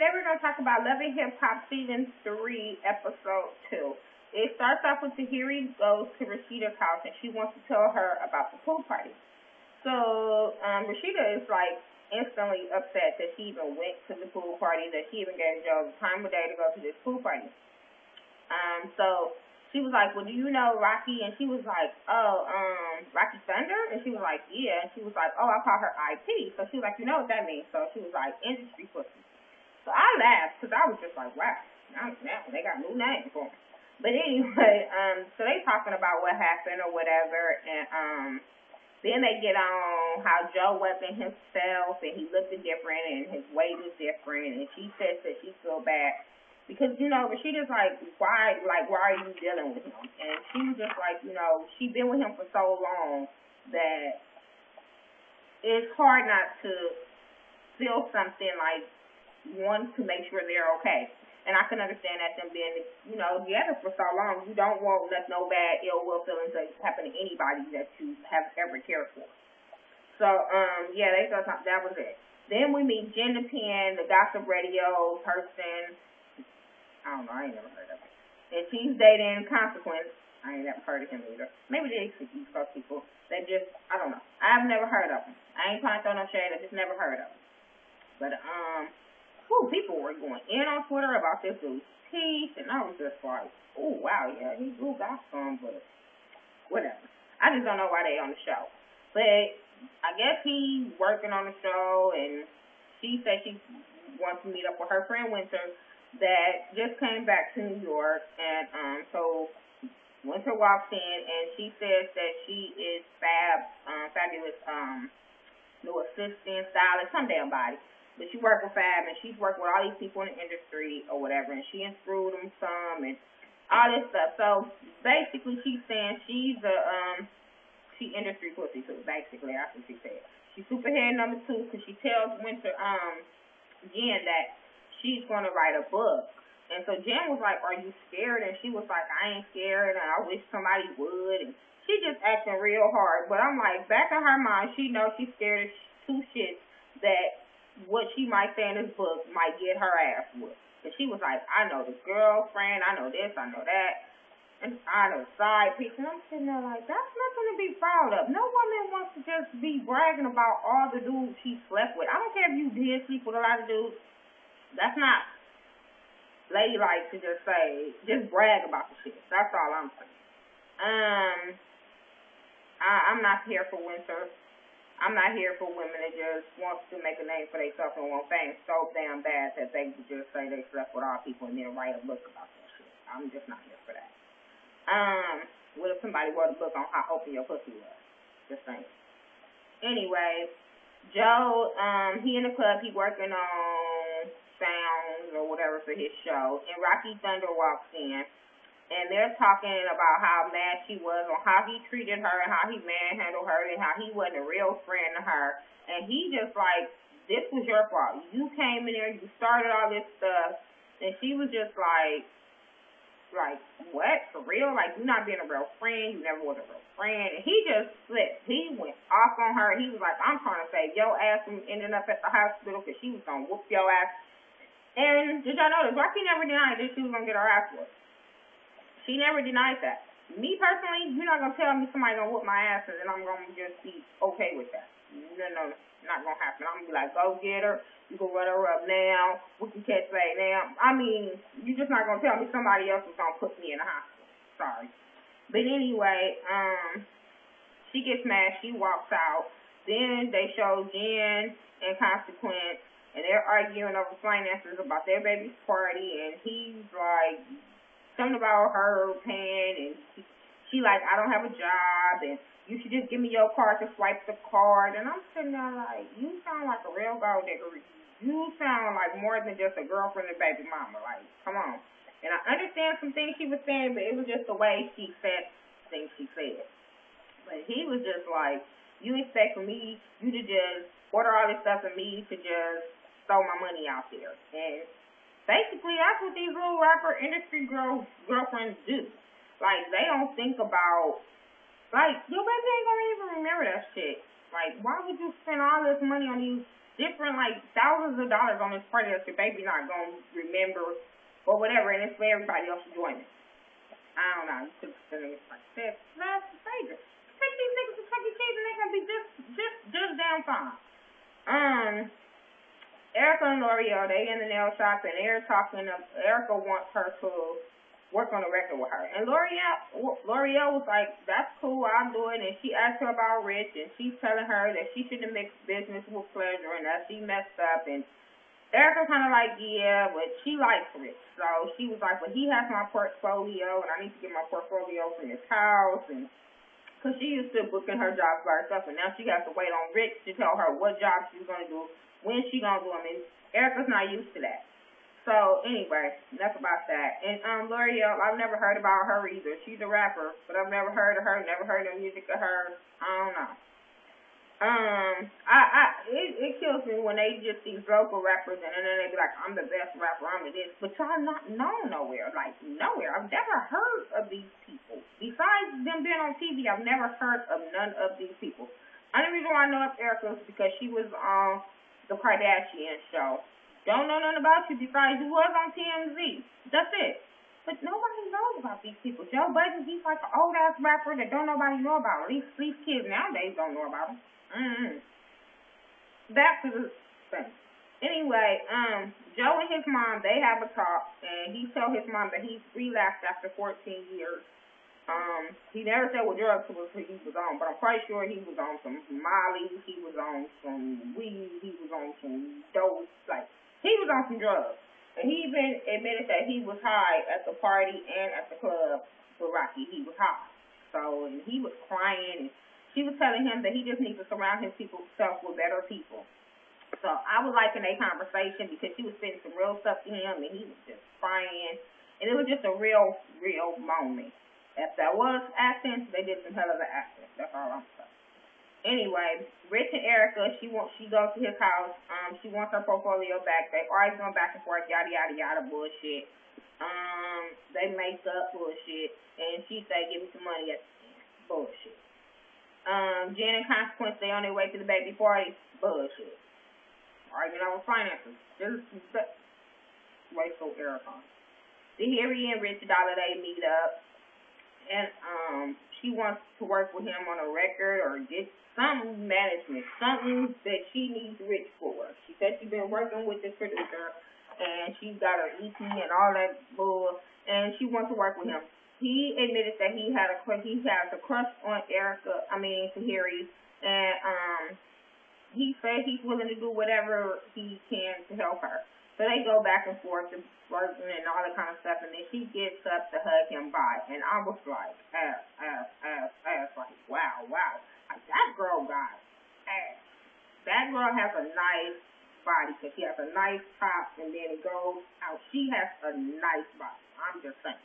today we're going to talk about Love and Hip Hop Season 3, Episode 2. It starts off with Tahiri goes to Rashida's house, and she wants to tell her about the pool party. So, Rashida is, like, instantly upset that she even went to the pool party, that she even gave Joe the time of day to go to this pool party. So she was like, well, do you know Rocky? And she was like, oh, Rocky Thunder? And she was like, yeah. And she was like, oh, I call her IP. So she was like, you know what that means? So she was like, industry pussy. So I laughed because I was just like, wow, now they got new names for them. But anyway, so they talking about what happened or whatever, and then they get on how Joe wasn't himself and he looked different and his weight was different, and she says that she feel bad because, you know, Rashida's like, why are you dealing with him? And she was just like, you know, she's been with him for so long that it's hard not to feel something like wanting to make sure they're okay. And I can understand that them being, you know, together for so long, you don't want no bad, ill will feelings that happen to anybody that you have ever cared for. So, yeah, they thought that was it. Then we meet Jen the Pen, the gossip radio person. I don't know, I ain't never heard of him. And she's dating Consequence. I ain't never heard of him either. Maybe they East Coast people. They just, I don't know. I've never heard of him. I ain't trying to throw no shade. I just never heard of him. But, people were going in on Twitter about this dude's teeth, and I was just like, oh, wow, yeah, he do got some, but whatever. I just don't know why they on the show. But I guess he's working on the show, and she said she wants to meet up with her friend Winter that just came back to New York, and so Winter walks in, and she says that she is fabulous new assistant, stylist, some damn body. But she worked with Fab, and she's worked with all these people in the industry or whatever, and she screwed them some and all this stuff. So basically, she's saying she's she industry pussy too. Basically, that's what she said. She's superhead number 2 because she tells Winter Jen that she's going to write a book. And so Jen was like, "Are you scared?" And she was like, "I ain't scared, and I wish somebody would." And she just acting real hard. But I'm like, back in her mind, she knows she's scared of two shits that what she might say in this book might get her ass whooped. And she was like, I know the girlfriend, I know this, I know that, and I know side piece. And I'm sitting there like, that's nothing to be proud of. No woman wants to just be bragging about all the dudes she slept with. I don't care if you did sleep with a lot of dudes. That's not ladylike to just say, just brag about the shit. That's all I'm saying. I'm not here for Winter. I'm not here for women that just wants to make a name for themselves and want fame so damn bad that they just say they slept with all people and then write a book about that shit. I'm just not here for that. What if somebody wrote a book on how open your pussy was? Just saying. Anyway, Joe, he in the club, he working on sounds or whatever for his show, and Rocky Thunder walks in. And they're talking about how mad she was on how he treated her and how he manhandled her and how he wasn't a real friend to her. And he just like, this was your fault. You came in there, you started all this stuff. And she was just like, what? For real? Like, you're not being a real friend. You never was a real friend. And he just slipped. He went off on her. He was like, I'm trying to save your ass from ending up at the hospital because she was going to whoop your ass. And did y'all notice? Rocky never denied that she was going to get her ass whooped. She never denied that. Me personally, you're not going to tell me somebody going to whoop my ass and I'm going to just be okay with that. No, not going to happen. I'm going to be like, go get her. You can run her up now. We can catch that now. I mean, you're just not going to tell me somebody else is going to put me in the hospital. Sorry. But anyway, she gets mad. She walks out. Then they show Jen and Consequence, and they're arguing over finances about their baby's party, and he's like, something about her paying, and she like, I don't have a job, and you should just give me your card to swipe the card. And I'm sitting there like, you sound like a real gold digger. You sound like more than just a girlfriend and baby mama. Like, come on. And I understand some things she was saying, but it was just the way she said things she said. But he was just like, you expect for me, you to just order all this stuff for me to just throw my money out there. And basically, that's what these little rapper industry girlfriends do. Like, they don't think about, like, your baby ain't gonna even remember that shit. Like, why would you spend all this money on these different, like, thousands of dollars on this party that your baby not going to remember or whatever, and it's for everybody else's enjoyment. I don't know. You could spend it like that. That's crazy. Take these niggas to Chuck E. Cheese and they're going to be just damn fine. Erica and L'Oreal, they in the nail shop, and Erica wants her to work on a record with her. And L'Oreal was like, that's cool, I'll do it. And she asked her about Rich, and she's telling her that she shouldn't mix business with pleasure and that she messed up. And Erica kind of like, yeah, but she likes Rich. So she was like, but he has my portfolio, and I need to get my portfolio from his house. And because she used to booking her jobs by herself, and now she has to wait on Rich to tell her what job she's going to do, when she going to do them. And Erica's not used to that. So, anyway, that's about that. And L'Oreal, I've never heard about her either. She's a rapper, but I've never heard of her, never heard no music of her. I don't know. It kills me when they just these local rappers and then they be like, I'm the best rapper, I'm the this, but y'all not known nowhere, like nowhere. I've never heard of these people. Besides them being on TV, I've never heard of none of these people. Only reason why I know of Erica is because she was on the Kardashian show. Don't know nothing about you besides you was on TMZ. That's it. But nobody knows about these people. Joe Budden, he's like an old-ass rapper that don't nobody know about. At least these kids nowadays don't know about him. Back to the thing. Anyway, Joe and his mom, they have a talk, and he told his mom that he's relapsed after 14 years. He never said what drugs he was on, but I'm quite sure he was on some Molly, he was on some weed, he was on some dope, like, he was on some drugs. And he even admitted that he was high at the party and at the club with Rocky. He was high. So, and he was crying, and she was telling him that he just needs to surround himself with better people. So I was liking their conversation because she was spitting some real stuff to him, and he was just crying. And it was just a real moment. If that was acting, they did some hell of an acting. That's all I'm saying. Anyway, Rich and Erica, she goes to his house. She wants her portfolio back. They always going back and forth, yada, yada, yada, bullshit. They make up bullshit. And she say, give me some money at the end. Bullshit. Jen and Consequence, they on their way to the baby party. Bullshit. Arguing over finances. Just way so Erica. The Harry and Rich Dollar, they meet up. And she wants to work with him on a record or get some management, something that she needs Rich for. She said she's been working with this producer, and she's got her EP and all that bull, and she wants to work with him. He admitted that he has a crush on Tahiri, and he said he's willing to do whatever he can to help her. So they go back and forth and flirting and all that kind of stuff, and then she gets up to hug him by, and I was like, ass, like, wow. Like, that girl got ass. That girl has a nice body, because she has a nice top, and then it goes out. She has a nice body. I'm just saying.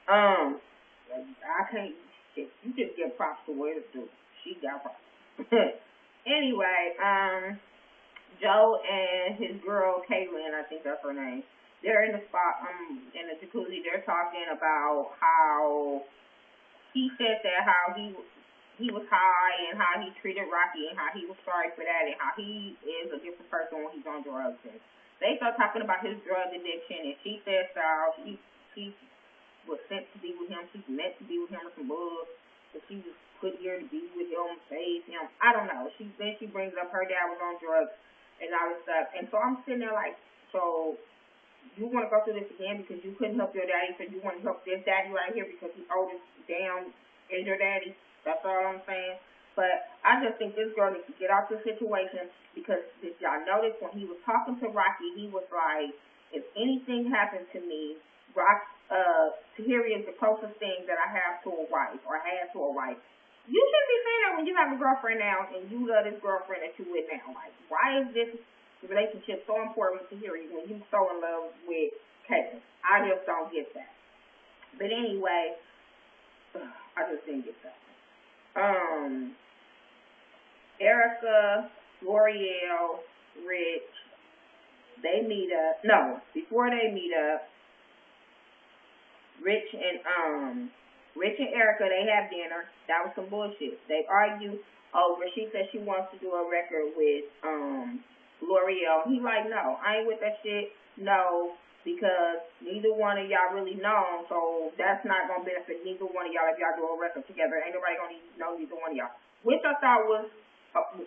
I can't, you just give props to where it's due. She got props. Anyway, Joe and his girl, Caitlin, I think that's her name, they're in the spot, in the jacuzzi. They're talking about how he said that how he was high and how he treated Rocky and how he was sorry for that and how he is a different person when he's on drugs. And they start talking about his drug addiction, and she says how she was sent to be with him. She's meant to be with him with some bugs, but she was put here to be with him, save him. I don't know. Then she brings up her dad was on drugs and all this stuff. And so I'm sitting there like, so you want to go through this again because you couldn't help your daddy, so you want to help this daddy right here because he's old as damn as your daddy. That's all I'm saying. But I just think this girl needs to get out this situation because if y'all notice when he was talking to Rocky, he was like, if anything happened to me, Tahiri is the closest thing that I have to a wife or had to a wife. You shouldn't be saying that when you have a girlfriend now and you love this girlfriend that you with now. Like, why is this relationship so important to Tahiri when you're so in love with Caitlin? I just don't get that. But anyway, I just didn't get that. Erica, L'Oreal, Rich, they meet up. No, before they meet up, Rich and Erica, they have dinner. That was some bullshit. They argue over, she said she wants to do a record with L'Oreal. He like, no, I ain't with that shit. No, because neither one of y'all really know, so that's not gonna benefit neither one of y'all if y'all do a record together. Ain't nobody gonna know neither one of y'all. Which I thought was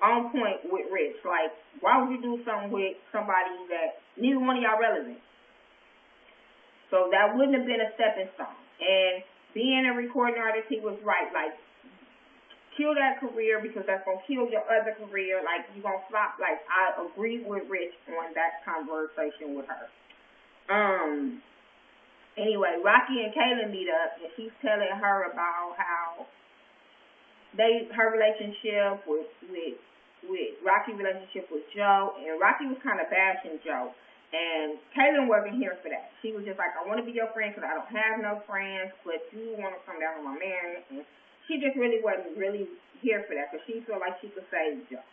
on point with Rich. Like, why would you do something with somebody that neither one of y'all relevant? So that wouldn't have been a stepping stone. And being a recording artist, he was right. Like, kill that career because that's going to kill your other career. Like, you're going to flop. Like, I agree with Rich on that conversation with her. Anyway, Rocky and Kaylin meet up, and she's telling her about how her relationship with Rocky's relationship with Joe, and Rocky was kind of bashing Joe. And Kaylin wasn't here for that. She was just like, I want to be your friend because I don't have no friends, but you want to come down on my man. And she just really wasn't really here for that because she felt like she could save Joe.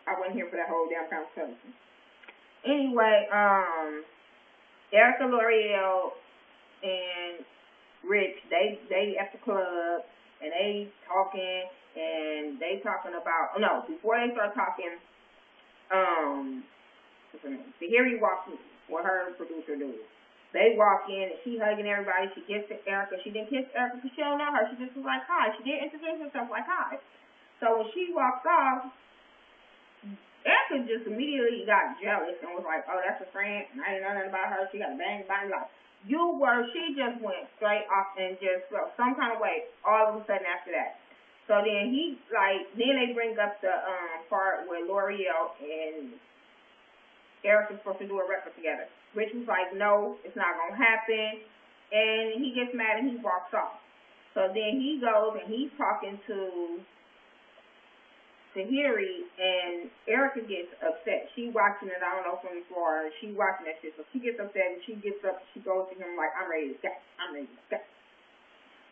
I wasn't here for that whole damn conversation. Anyway, Erica, L'Oreal, and Rich, they at the club, and they talking, and they talking about, no, before they start talking, Tahiri walks in, what her producer do. They walk in, and she hugging everybody. She gets to Erica. She didn't kiss Erica because she don't know her. She just was like, hi. She did introduce herself like, hi. So when she walks off, Erica just immediately got jealous and was like, oh, that's a friend, and I didn't know nothing about her. She got a bang, like, she just went straight off and just felt some kind of way all of a sudden after that. So then then they bring up the part where L'Oreal and Erica's supposed to do a record together. Rich was like, no, it's not going to happen. And he gets mad and he walks off. So then he goes and he's talking to Tahiri, and Erica gets upset. She watching it, I don't know, from far. She watching that shit. So she gets upset and she gets up, she goes to him like, I'm ready to go.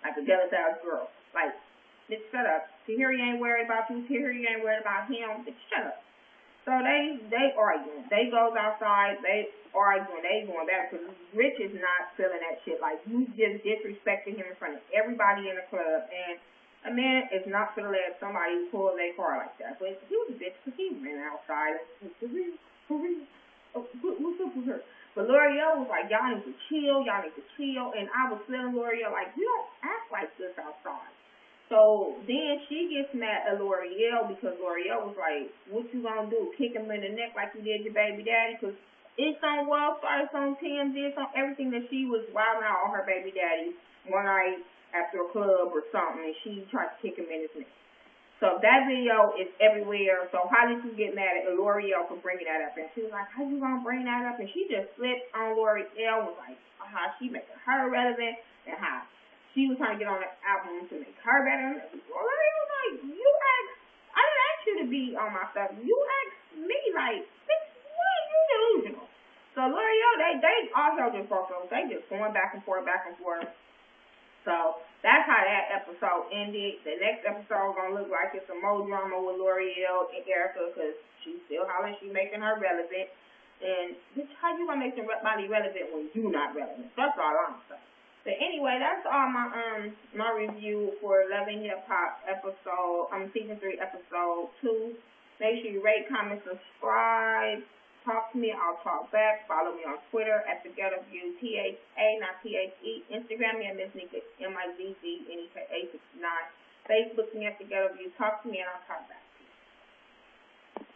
Like a jealous ass girl. Like, bitch, shut up. Tahiri ain't worried about you. Tahiri ain't worried about him. Bitch, shut up. So they arguing. They goes outside. They arguing. They going back because Rich is not feeling that shit. Like, you just disrespecting him in front of everybody in the club. And a man is not going to let somebody pull their car like that. But he was a bitch because he ran outside. For real. What's up with her? But L'Oreal was like, y'all need to chill. And I was feeling L'Oreal like, you don't act like this outside. So then she gets mad at L'Oreal because L'Oreal was like, what you gonna do? Kick him in the neck like you did your baby daddy? Because it's on Wildfire, it's on TMZ, it's on everything that she was wilding out on her baby daddy one night after a club or something, and she tried to kick him in his neck. So that video is everywhere. So how did you get mad at L'Oreal for bringing that up? And she was like, how you gonna bring that up? And she just flipped on L'Oreal, was like, how she making her relevant and how she was trying to get on the album to make her better. L'Oreal was like, I didn't ask you to be on my stuff. You asked me, like, bitch, what are you delusional? So L'Oreal, they all hell just broke up. They just going back and forth. So that's how that episode ended. The next episode gonna look like it's some more drama with L'Oreal and Erica because she's still hollering, she's making her relevant. And bitch, how you gonna make somebody relevant when you not relevant? That's all I'm saying. But anyway, that's all my review for Love and Hip Hop season 3, episode 2. Make sure you rate, comment, subscribe. Talk to me, I'll talk back. Follow me on Twitter at thaghettoview, THA, not THE. Instagram me at Miss Nika, MIZZNEKA69. Facebook me at thaghettoview. Talk to me and I'll talk back.